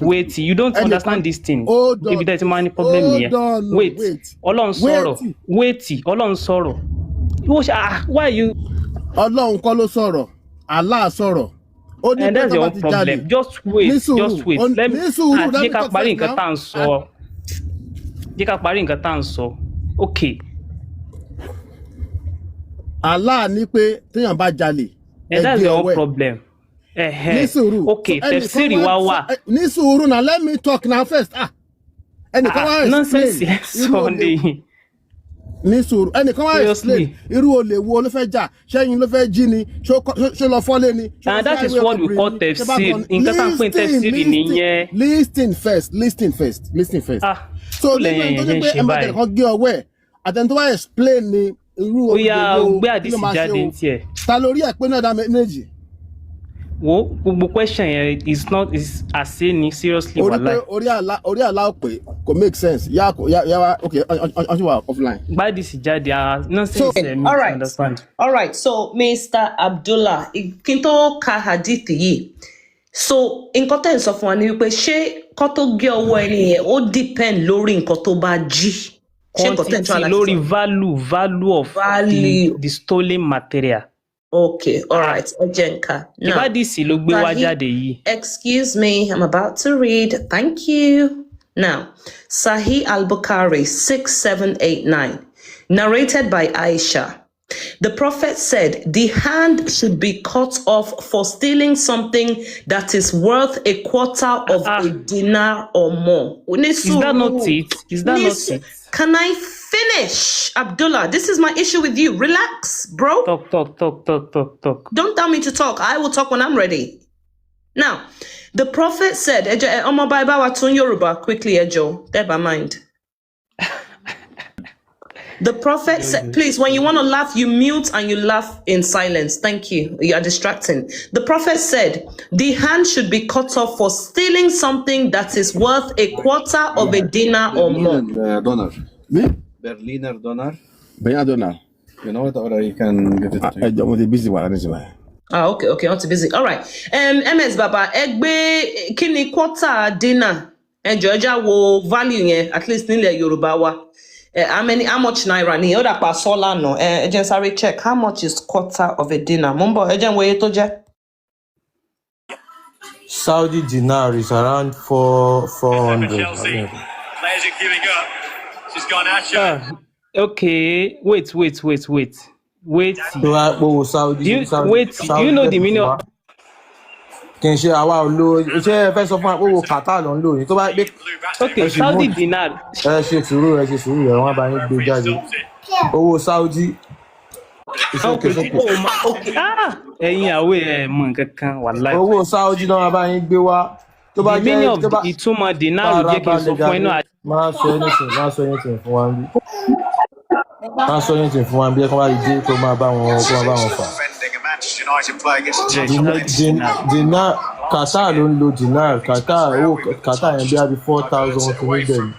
wait. You don't understand this thing. Hold on. If there's money problem here. Wait. Ọlọ́run sọ̀rọ̀. Wait. Ọlọ́run sọ̀rọ̀. Why are you? Ọlọ́run kọ́ ló sọ̀rọ̀. Allah sọ̀rọ̀. And that's your problem. Just wait. Just wait. Let me. Jẹ́ ká parí nǹkan tá à ń sọ. Okay. Allah ní pé téèyàn bá jalè. And that's your own problem. Okay, tafsiri wa. Ní sùúrù now, let me talk now first. Ẹnìkan wá explain. Sunday. Ní sùúrù. Ẹnìkan wá explain. Irú olè wo ló fẹ́ jà? Ṣẹ́yìn ló fẹ́ jí ni? Ṣó lọ fọ́lé ni? And that is what we call tafsir. Nǹkan tá ń pè tafsiri nìyẹn. Listen first. So nígbà tó ní pé ẹ̀mọ́tẹ̀ kan gé ọwọ́ ẹ̀, àtẹ̀ntó wá explain ni irú olè wo gbé àdìsí jáde ní tiẹ̀. Ta lórí ẹ̀ pé náà dá méjì. Wo gbogbo question yẹn is Asiri seriously wallahi. Orí àlá pé kò make sense. Ya okay, on you offline. By this jáde nonsense understand. All right. So Mr. Abdullah, kinto ka hadith yìí. So nǹkan tẹ́ ń sọ fún wa ni wípé ṣé kó tó gé ọwọ́ ẹni yẹn ó depend lórí nǹkan tó bá jí. Quantity lórí value of the stolen material. Okay, all right. Ojenka. Now, excuse me, I'm about to read. Thank you. Now, Sahih al-Bukhari 6789, narrated by Aisha. The Prophet said, the hand should be cut off for stealing something that is worth a quarter of a dinar or more. Is that not it? Can I finish? Abdullah, this is my issue with you. Relax, bro. Talk. Don't tell me to talk. I will talk when I'm ready. Now, the Prophet said, Omo Baiba wa tun Yoruba quickly, Ejo. Never mind. The Prophet said, please, when you want to laugh, you mute and you laugh in silence. Thank you. You are distracting. The Prophet said, the hand should be cut off for stealing something that is worth a quarter of a dinar or more. Donar. Me? Berliner donar. Donar. You know it, or you can get it. I don't want to be busy while I'm okay, I'm too busy. All right. MS Baba, egbe kini quarter dinar. Georgia wo value yen, at least in Ile Yoruba wa. How much naira ni? Oda pa sola no. Agent sorry check. How much is quarter of a dinar? Mumbo, agent where to je? Saudi dinar is around 400. Players are giving up. She's gone out. Okay. Wait. Saudi, Do you know the meaning of? Can she allow low? First of all, Qatar on low. Okay, Saudi dinar. She through. I want to buy it. Oh, Saudi. Okay. Ẹ̀yin àwẹ̀ mọ̀ nǹkan wallahi. Owó Saudi náà bá yín gbé wá. The meaning of ìtumọ̀ dinar jẹ́ kí n sọ fún ẹnu àti. Má sọ anything fún wa bí. Má sọ anything fún wa bí ẹ kàn wá dé tó máa bá wọn fà. Dinar Qatar ló ń lo dinar. Qatar yẹn bí i 4,000 tó ní bẹ̀rẹ̀.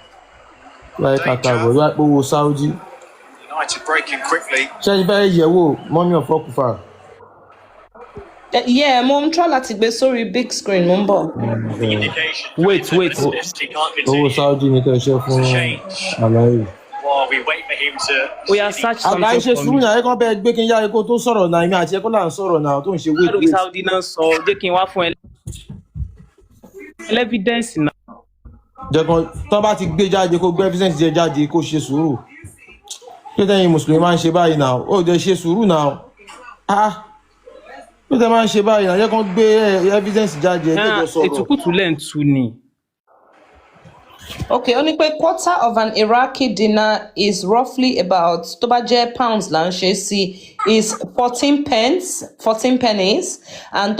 Láyé Qatar bọ̀ láì owó Saudi. Ṣé ẹ bẹ́ẹ̀ yẹ̀wò money of Okufa? Yeah, mom try to be sorry big screen, mumbo. Wait. Owó Saudi ní kẹ́ ṣe fún àlàyé. While we wait for him to. We are such something. Àgbà ṣe sùúrù náà, ẹ kàn bẹ́ẹ̀ gbé kí n yá eko tó sọ̀rọ̀ náà, èmi àti ẹ̀kọ́ là ń sọ̀rọ̀ náà tó ń ṣe wait. Saudi náà sọ jẹ́ kí n wá fún evidence náà. Jẹ́kan tó bá ti gbé jáde kó gbé evidence jẹ jáde kó ṣe sùúrù. Ṣé tẹ́yìn Mùsùlùmí máa ń ṣe báyìí náà? Ó jẹ́ ṣe sùúrù náà. Ṣé tẹ́yìn máa ń ṣe báyìí náà? Jẹ́kan gbé evidence jáde ẹjọ́ sọ̀rọ̀. Ètùkùtù lẹ́ǹtù ni. Okay, only a quarter of an Iraqi dinar is roughly about pounds is 14 pennies, and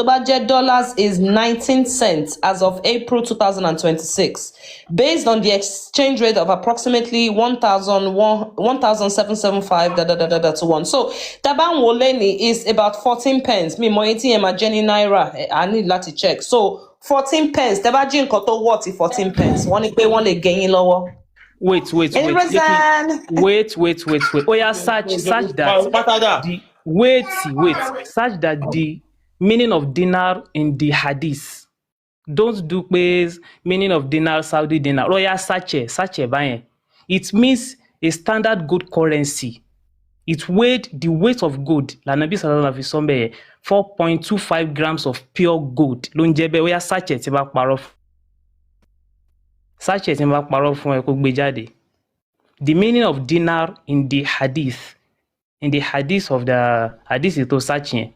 dollars is 19 cents as of April 2026, based on the exchange rate of approximately 1,775 to 1. So taban woleni is about 14 pence. Me moyeti emajeni naira. I need to check. So 14 pence. Tabajin koto what 14 pence. One pay one again lower. Wait. Oh yeah, search that. Wait. Search that the meaning of dinar in the hadith. Don't do pays meaning of dinar, Saudi dinar. Royal sache báyẹn. It means a standard gold currency. It weighed the weight of gold. Lànàbí sallallahu alaihi wasallam bẹ́ẹ̀ 4.25 grams of pure gold. Ló ń jẹ́ bẹ́ẹ̀ Royal sache tí bá parọ́. Sache tí bá parọ́ fún ẹ kó gbé jáde. The meaning of dinar in the hadith of the hadith ètò sache,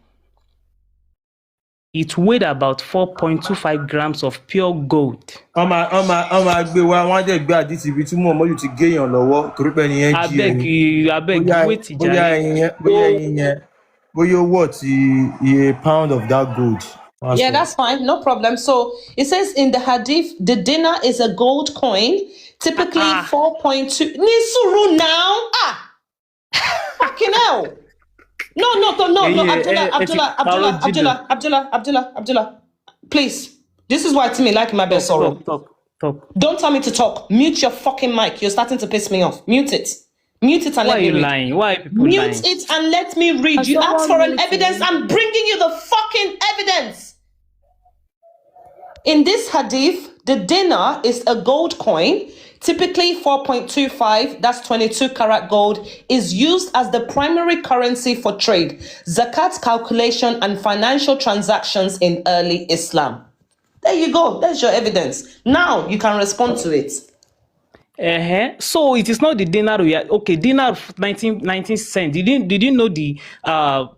it weighed about 4.25 grams of pure gold. ọmọ àgbẹ̀ wa wọ́n á jẹ́ gbé àdìsí ibi tí Muhammadu ti géèyàn lọ́wọ́ torí pé ẹni yẹn jí ẹni. Abeg wait bóyá ẹyin yẹn bóyá owó ti a pound of that gold. Yeah, that's fine, no problem. So it says in the hadith, the dinar is a gold coin, typically 4.2. Nisuru now, fucking hell. No, Abdullah. Please, this is why Timmy like my best sorrow. Talk. Don't tell me to talk. Mute your fucking mic. You're starting to piss me off. Mute it and Why let me are you read. lying? Why are people Mute lying? it and let me read. You asked for an evidence. I'm bringing you the fucking evidence. In this hadith, the dinar is a gold coin, typically 4.25, that's 22 karat gold, is used as the primary currency for trade, zakat calculation, and financial transactions in early Islam. There you go. There's your evidence. Now you can respond to it. So it is not the dinar. Dinar 19 cents. Did you know the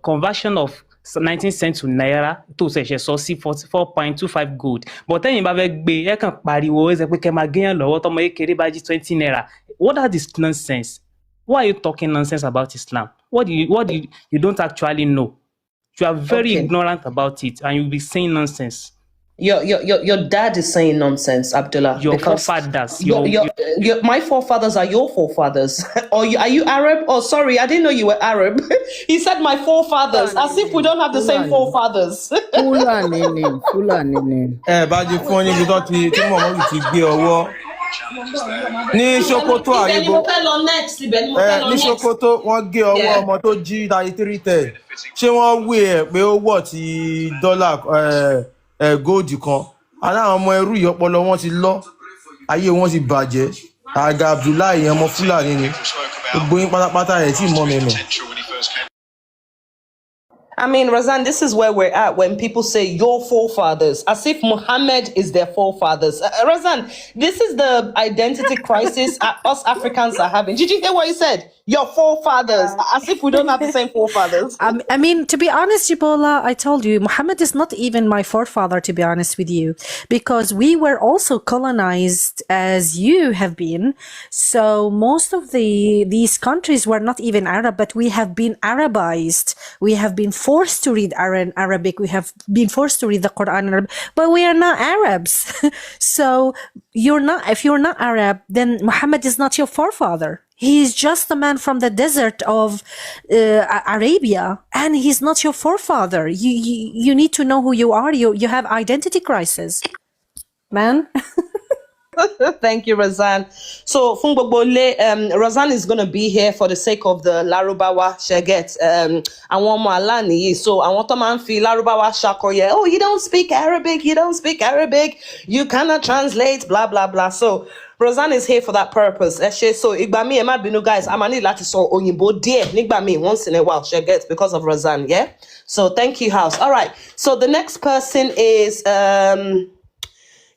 conversion of 19 cents to naira tó ṣẹ̀ṣẹ̀ sọ sí 4.25 gold? But then bá fẹ́ gbé ẹ kàn pariwo ẹ sọ pé kẹ́ máa gẹ́yàn lọ́wọ́ tọmọ kékeré bá jí 20 naira. What are this nonsense? Why are you talking nonsense about Islam? What do you don't actually know? You are very ignorant about it, and you'll be saying nonsense. Your dad is saying nonsense, Abdullah. Your forefathers. My forefathers are your forefathers. Or are you Arab? Oh, sorry, I didn't know you were Arab. He said my forefathers, as if we don't have the same forefathers. Fulani. Bájú fún níbi tó tí Muhammadu ti gbé ọwọ́ ní Sokoto àrígbó. Ní Sokoto wọ́n gé ọwọ́ ọmọ tó jí 3310. Ṣé wọ́n wé ẹ̀ pé ó wọ̀ ti dọ́là gold kan? Aláwọn ọmọ ẹrú ìyọpọlọ wọn ti lọ, ayé wọn ti bàjẹ́. Àga Abdullahi ọmọ Fúlàní ni. Gbogbo yín pátápátá ẹ̀ tí mọ́ mẹ́mẹ́. I mean, Razan, this is where we're at when people say your forefathers, as if Muhammad is their forefathers. Razan, this is the identity crisis us Africans are having. Did you hear what he said? Your forefathers, as if we don't have the same forefathers. I mean, to be honest, Jibola, I told you, Muhammad is not even my forefather, to be honest with you, because we were also colonized as you have been. So most of these countries were not even Arab, but we have been Arabized. We have been forced to read Arabic. We have been forced to read the Quran in Arabic, but we are not Arabs. So if you're not Arab, then Muhammad is not your forefather. He is just a man from the desert of Arabia, and he's not your forefather. You need to know who you are. You have identity crisis, man. Thank you, Razan. So, Fungbobole, Razan is going to be here for the sake of the Larubawa Sheget. I want Malani. So, I want to man feel Larubawa Shakoye. Oh, you don't speak Arabic. You cannot translate, blah, blah, blah. So, Razan is here for that purpose. So, Igbami, Emma Binu, guys, I'm going to so Oyinbo dear. Nigbami, once in a while, Sheget, because of Razan, yeah? So, thank you, House. All right. So, the next person is...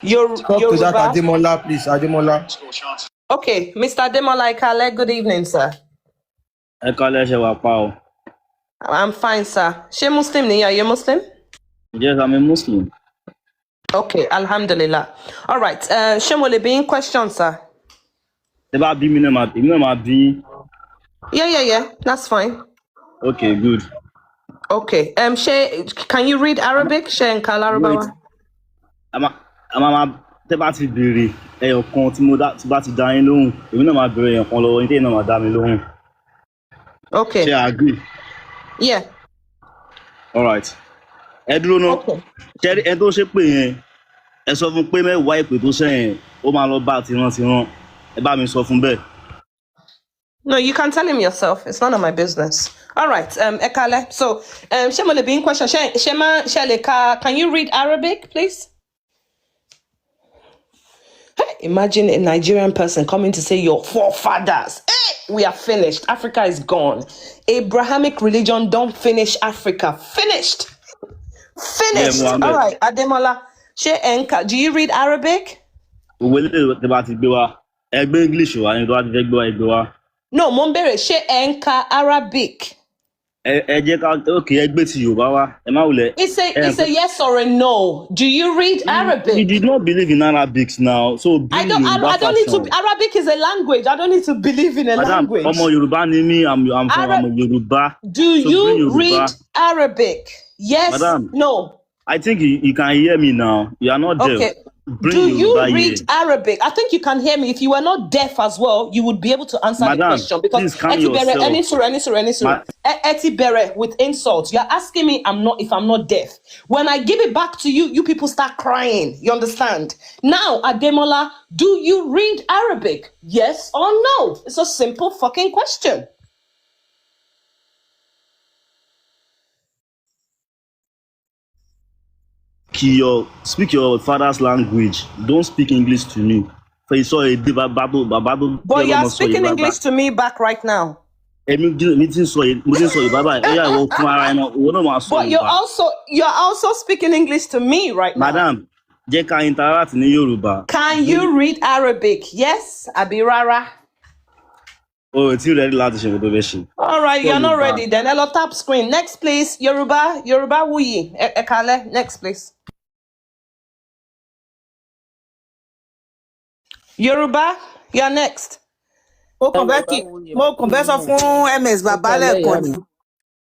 Talk to that Ademola, please. Ademola. Okay, Mr. Ademola Ikale, good evening, sir. I'm fine, sir. She Muslim ni? Are you Muslim? Yes, I'm a Muslim. Okay, Alhamdulillah. All right. Shemole, be in question, sir. Yeah. That's fine. Okay, good. Okay. Can you read Arabic? She and Kalarabawa. Tẹ́ bá ti béèrè ẹyọ kan tí mo bá ti dá yín lóhùn, èmi náà máa béèrè ẹyọ kan lọ́wọ́ yín tẹ́yin náà máa dá mi lóhùn. Okay. Ṣé agree? Yeah. All right. Ẹ dúró náà. Ṣé ẹ tó ṣe pé yẹn ẹ sọ fún pé mẹ́wàá ìpè tó ṣe yẹn ó máa lọ bá tiran ẹ bá mi sọ fún bẹ́ẹ̀. No, you can tell him yourself. It's none of my business. All right. Ekale. So, Shemole, be in question. Shema Shaleka, can you read Arabic, please? Imagine a Nigerian person coming to say your forefathers. Hey, we are finished. Africa is gone. Abrahamic religion don't finish Africa. Finished. Finished. Yeah, All right, Ademola. Do you read Arabic? English No, Mombere, she enka Arabic. Okay, It's a yes or a no. Do you read Arabic? You did not believe in Arabic now, so I don't need to. Arabic is a language. I don't need to believe in a language. I'm Yoruba, I'm from Yoruba. Do you read Arabic? Yes. Madam, no. I think you can hear me now. You are not deaf. Okay. Do you read Arabic? I think you can hear me. If you were not deaf as well, you would be able to answer the question. Because Eti Bere with insults. You're asking me if I'm not deaf. When I give it back to you, you people start crying. You understand? Now, Ademola, do you read Arabic? Yes or no? It's a simple fucking question. Speak your father's language. Don't speak English to me. But you're speaking English to me back right now. But you're also speaking English to me right now. Madam, can you read Arabic? Yes, Abirara. Oh, it's ready. All right, you're not ready then. Hello, tap screen. Next, please. Yoruba Wuyi. Ekale. Next, please. Yoruba, you're next. Mo kàn fẹ́ sọ fún MS bàbá lẹ́ẹ̀kan ni.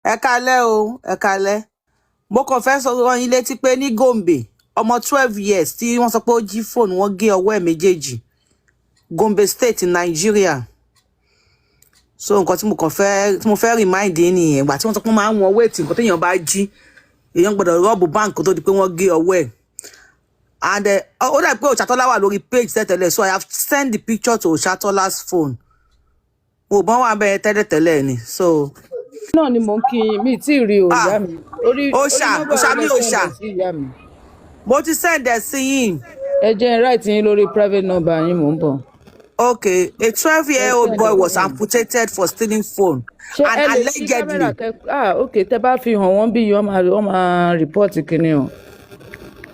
Ẹ kálẹ́. Mo kàn fẹ́ sọ rán yín létí pé ní Gombe, ọmọ 12 years tí wọ́n sọ pé ó jí fóònù wọ́n gé ọwọ́ ẹ̀ méjèèjì. Gombe State in Nigeria. So nǹkan tí mo fẹ́ remind yín nìyẹn. Ìgbà tí wọ́n sọ pé máa ń wọn wéètì nǹkan téèyàn bá jí, èèyàn gbọ́dọ̀ rọ́ọ̀bù báǹkì tó di pé wọ́n gé ọwọ́ ẹ̀. And ó dà pé Òṣàtọ́lá wà lórí page tẹ́tẹ̀lẹ̀, so I have sent the picture to Òṣàtọ́lá's phone. Mo bọ́n wà bẹ́ẹ̀ tẹ́lẹ̀tẹ́lẹ̀ ni, so. Náà ni mo ń kí mi tí ì rí òòyà mi. Òṣà. Mo ti send ẹ̀ sí yín. Ẹ jẹ́ right yín lórí private number yín mò ń bọ̀. Okay, a 12-year-old boy was amputated for stealing phone. And allegedly. Okay, tẹ́ bá fi hàn wọ́n bí wọ́n máa report kíní o.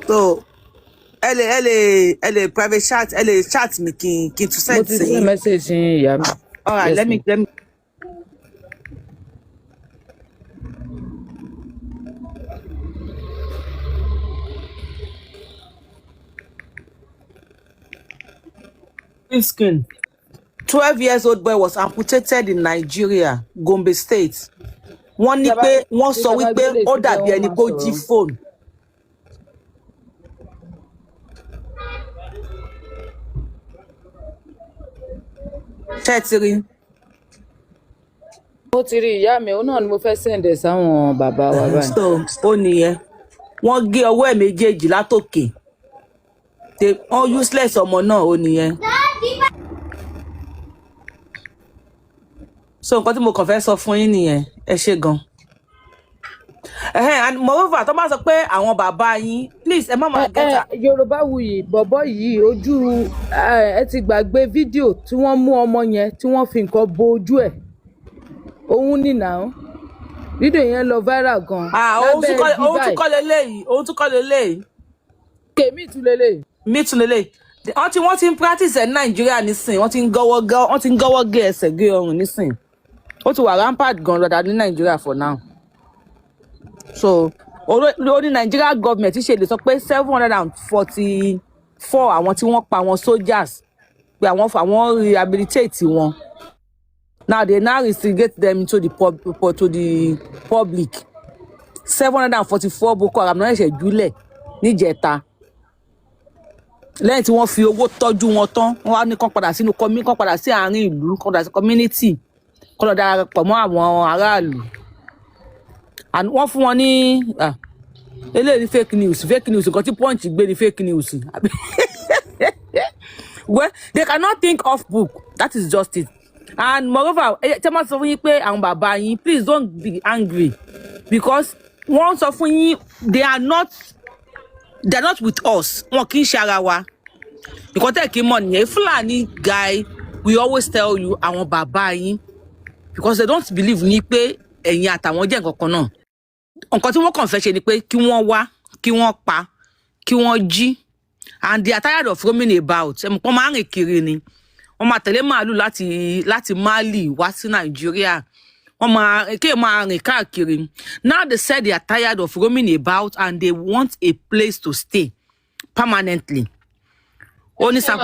So, ẹ lè private chat, ẹ lè chat mi kí n tún send sí. Mo ti send message yín ìyá mi. All right, let me. Screen. 12-year-old boy was amputated in Nigeria, Gombe State. Wọ́n ní pé wọ́n sọ wípé ó dàbí ẹni kó jí fóònù. Tẹ́tìrì. Mo ti rí ìyá mi, òun náà ni mo fẹ́ send ẹ̀ sáwọn bàbá wa báyìí. So, ó nìyẹn. Wọ́n gé ọwọ́ ẹ̀ méjèèjì látòkè. Wọ́n useless ọmọ náà, ó nìyẹn. So nǹkan tí mo kàn fẹ́ sọ fún yín nìyẹn. Ẹ ṣé gan. And moreover, tó bá sọ pé àwọn bàbá yín, please ẹ má máa gẹ́ta. Yorùbá Wuyì, bọ̀bọ́ yìí ojú ẹ ti gbàgbé fídíò tí wọ́n mú ọmọ yẹn tí wọ́n fi nǹkan bo ojú ẹ̀. Òun ní now. Fídíò yẹn lọ viral gan. Òun tún kọ́ leléyìí. Kèmí tún leléyìí. Mi tún leléyìí. Wọ́n ti ń practice ẹ̀ ní Nàìjíríà nísìn. Wọ́n ti ń gọ́wọ́ gé ẹsẹ̀ gé ọrùn nísìn. Ó ti wà rampant gan lọ́dà ní Nàìjíríà for now. So, ó ní Nigeria government ṣe lè sọ pé 744 àwọn tí wọ́n pa àwọn soldiers pé àwọn rehabilitate wọn. Now they now instigate them to the public. 744 Boko Haram náà ṣe jùlẹ̀ níjẹta. Lẹ́yìn tí wọ́n fi owó tọ́jú wọn tán, wọ́n wá ní kán padà sínú kán padà sí àárín ìlú, kán padà sí community, kán lọ darapọ̀ mọ́ àwọn aráàlú. And wọ́n fún wọn ní eléyìí fake news nǹkan tí Punch gbé ní fake news. Well, they cannot think off book. That is just it. And moreover, tell me sọ fún yín pé àwọn bàbá yín, please don't be angry because wọ́n sọ fún yín they are not with us. Wọn kì í ṣe ara wa. Because tẹ́ kí mọ̀ nìyẹn, Fulani guy, we always tell you àwọn bàbá yín because they don't believe ní pé ẹ̀yin àtàwọn jẹ́ nǹkan kan náà. Nǹkan tí wọ́n kàn fẹ́ ṣe ni pé kí wọ́n wá, kí wọ́n pa, kí wọ́n jí. And they are tired of roaming about. Wọ́n máa ń rìn kiri ni. Wọ́n máa tẹ̀lé màálù láti Mali wá sí Nigeria. Wọ́n máa rìn káàkiri. Now they said they are tired of roaming about and they want a place to stay permanently. Only so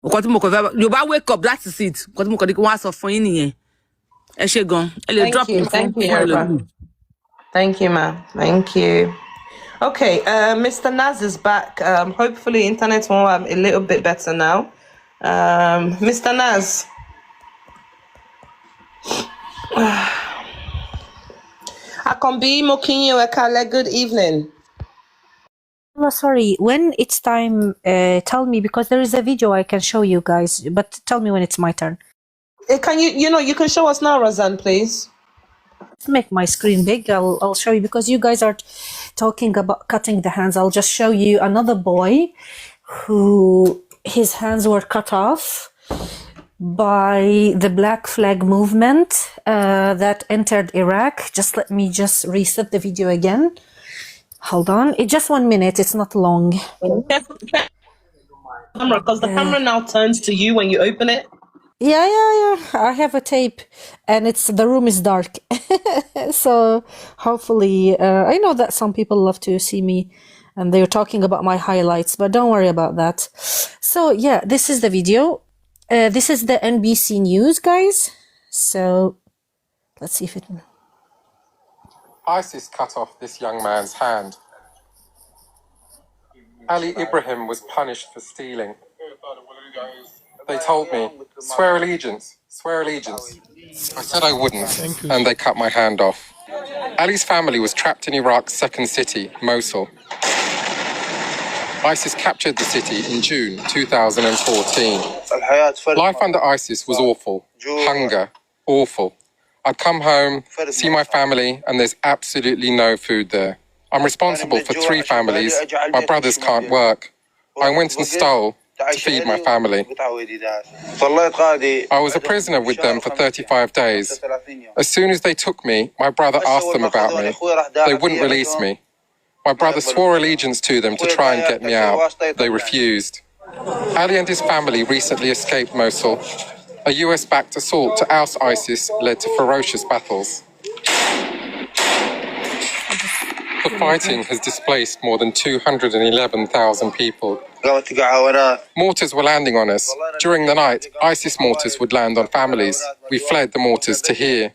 Yoruba wake up, that is it. Thank you. Thank you, Yoruba. Thank you, ma'am. Thank you. Okay, Mr. Naz is back. Hopefully internet will have a little bit better now. Mr. Naz. Akombi Mokinyo Ekale, good evening. Oh, sorry, when it's time, tell me, because there is a video I can show you guys, but tell me when it's my turn. Can you can show us now, Razan, please? Let's make my screen big. I'll show you, because you guys are talking about cutting the hands. I'll just show you another boy who his hands were cut off by the Black Flag movement that entered Iraq. Just let me just reset the video again. Hold on. It's just 1 minute. It's not long. Because the camera now turns to you when you open it. Yeah. I have a tape, and the room is dark. So hopefully, I know that some people love to see me, and they're talking about my highlights, but don't worry about that. So yeah, this is the video. This is the NBC News, guys. So let's see if it... ISIS cut off this young man's hand. Ali Ibrahim was punished for stealing. They told me, swear allegiance, swear allegiance. I said I wouldn't, and they cut my hand off. Ali's family was trapped in Iraq's second city, Mosul. ISIS captured the city in June 2014. Life under ISIS was awful. Hunger, awful. I'd come home, see my family, and there's absolutely no food there. I'm responsible for 3 families. My brothers can't work. I went and stole to feed my family. I was a prisoner with them for 35 days. As soon as they took me, my brother asked them about me. They wouldn't release me. My brother swore allegiance to them to try and get me out. They refused. Ali and his family recently escaped Mosul. A US-backed assault to oust ISIS led to ferocious battles. The fighting has displaced more than 211,000 people. Mortars were landing on us. During the night, ISIS mortars would land on families. We fled the mortars to here.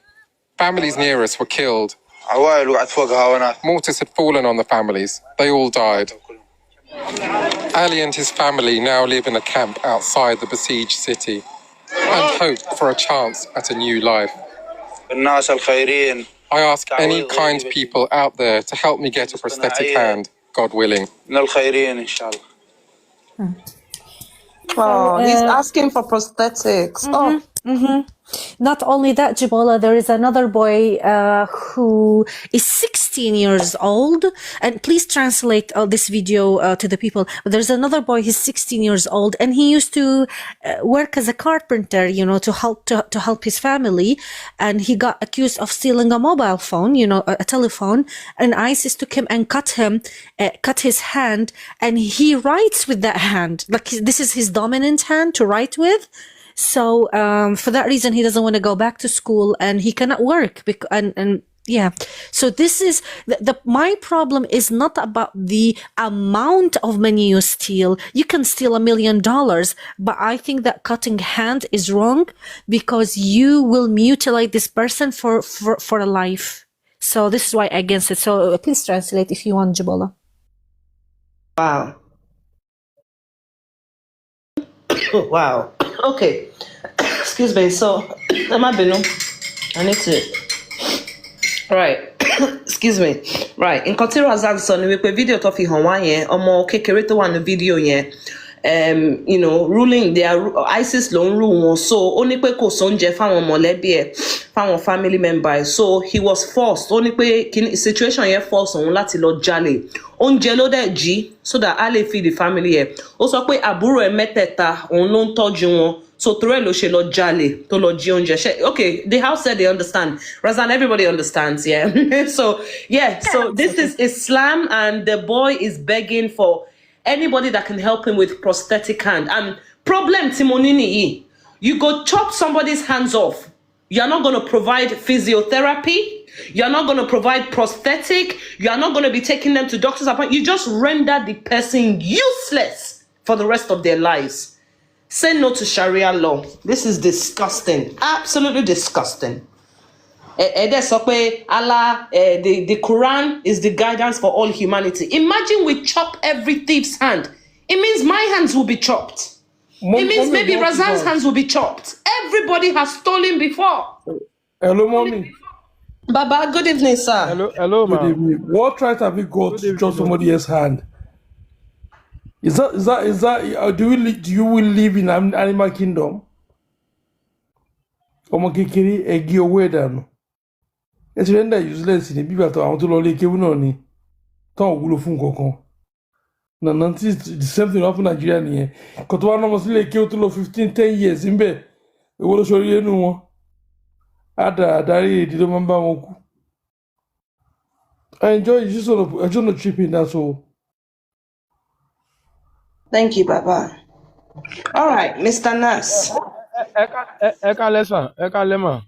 Families near us were killed. Mortars had fallen on the families. They all died. Ali and his family now live in a camp outside the besieged city and hope for a chance at a new life. I ask any kind people out there to help me get a prosthetic hand, God willing. Oh, he's asking for prosthetics. Not only that, Jibola, there is another boy who is 16 years old, and please translate this video to the people. There's another boy, he's 16 years old, and he used to work as a carpenter, to help his family, and he got accused of stealing a mobile phone, a telephone, and ISIS took him and cut his hand, and he writes with that hand. Like, this is his dominant hand to write with. So for that reason, he doesn't want to go back to school, and he cannot work. Yeah. So this is my problem is not about the amount of money you steal. You can steal $1 million, but I think that cutting hand is wrong because you will mutilate this person for a life. So this is why I'm against it. So please translate if you want, Jibola. Wow. Wow. Okay. Excuse me. So, I need to. Right. Excuse me. Right. In Kotira Zagson, we put video to fi hàn wá yẹn, ọmọ kékeré tó wà ní video yẹn. you know, ruling their ISIS ló rule wọn, so ó ní pé kò sóúnjẹ fáwọn mọ̀lẹ́bí ẹ̀, fáwọn family members, so he was forced, ó ní pé situation yẹn force òun láti lọ jalè, oúnjẹ ló dẹ̀ jí so that a lè feed the family ẹ̀. Ó sọ pé àbúrò ẹ̀ mẹ́tẹ̀ẹ̀ta òun ló ń tọ́jú wọn, so torí ẹ̀ ló ṣe lọ jalè tó lọ jí oúnjẹ. Okay, the house said they understand. Razan, everybody understands, yeah. So this is Islam, and the boy is begging for anybody that can help him with prosthetic hand. And problem Timonini, you go chop somebody's hands off. You're not going to provide physiotherapy. You're not going to provide prosthetic. You're not going to be taking them to doctor's appointment. You just render the person useless for the rest of their lives. Say no to Sharia law. This is disgusting. Absolutely disgusting. Allah, the Quran is the guidance for all humanity. Imagine we chop every thief's hand. It means my hands will be chopped. It means maybe Razan's hands will be chopped. Everybody has stolen before. Hello, mommy. Baba, good evening, sir. Hello, ma'am. Good evening. What right have you got to chop somebody else's hand? Is that? Do you will live in an animal kingdom? Ọmọ kékeré ẹgí owó ẹ̀dà nù. Ẹ ti render useless ní bíbí àtọ̀ àwọn tó lọ lé kéwú náà ni tán ò wúlò fún kankan. Nànà tí the same thing happen Nigeria nìyẹn. Kò tó wá náà mọ̀ sílé kéwú tó lọ 10 years ńbẹ̀. Èwo ló ṣorí ẹnu wọn? Adarí èdè ló máa ń bá wọn kú. I just want to chip in, that's all. Thank you, Baba. All right, Mr. Nas. Eka lema.